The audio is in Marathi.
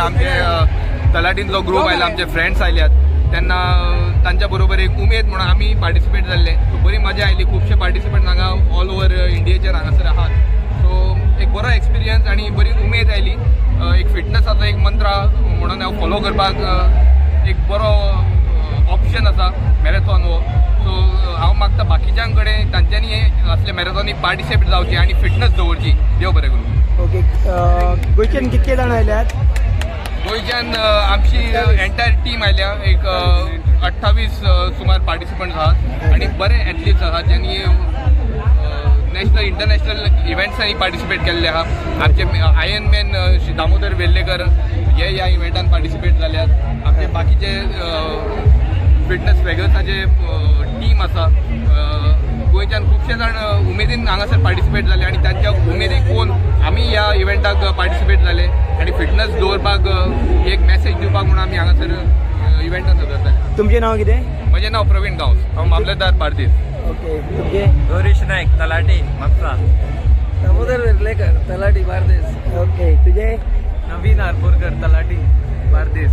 आमचे तलाटींचो ग्रुप आयला, आमचे फ्रेंड्स आयल्यात, त्यांना तांच्या बरोबर एक उमेद म्हणून आम्ही पार्टिसिपेट जाल्ले. सो बरी मजा आयली. खुबशे पार्टिसिपंट हांगा ऑल ओव्हर इंडियेचेर हांगासर आहात. सो एक बरो एक्सपिरियन्स आणि बरी उमेद आयली. एक फिटनेसाचो एक मंत्र म्हणून हांव फॉलो करपाक एक बरो ऑप्शन आसा मॅरेथॉन हो. सो हांव मागता बाकीच्यां कडेन तांच्यांनी असले मॅरेथॉनी पार्टिसिपेट जावची आणि फिटनेस दवरची. देव बरें करूं. ओके, गोंयच्यान कितके जाण आयल्यात? गोंयच्यान आमची एंटायर टीम आयल्या. एक 28 सुमार पार्टिसिपंट्स आहात आणि बरे एथलीट्स आहात ज्यांनी नॅशनल इंटरनॅशनल इव्हेंट्सांनी पार्टिसिपेट केल्ले आहा. आमचे आयर्न मॅन दामोदर वेल्लेकर हे ह्या इव्हेंटान पार्टिसिपेट जाल्यात. आमचे बाकीचे फिटनेस वेगळसाचे टीम आसा. गोंयच्यान खुबशे जाण उमेदीन हांगासर पार्टिसिपेट जाले आणि तांच्या उमेदीक पळोवन आमी ह्या इव्हेंटाक पार्टिसिपेट जाले आणि फिटनेस दवरपाक एक मॅसेज दिवपाक म्हणून आमी हांगासर इव्हेंटान हजर जाले. तुमचें नांव कितें? म्हजें नांव प्रवीण गांवस. हांव मामलेदार बार्देस. ओके, तुमचें? गौरीश नायक, तलाटी म्हापसा. दामोदर वेर्लेकर, तलाटी बार्देस. ओके, तुझे? नवीन आरपोरकर, तलाटी बार्देस.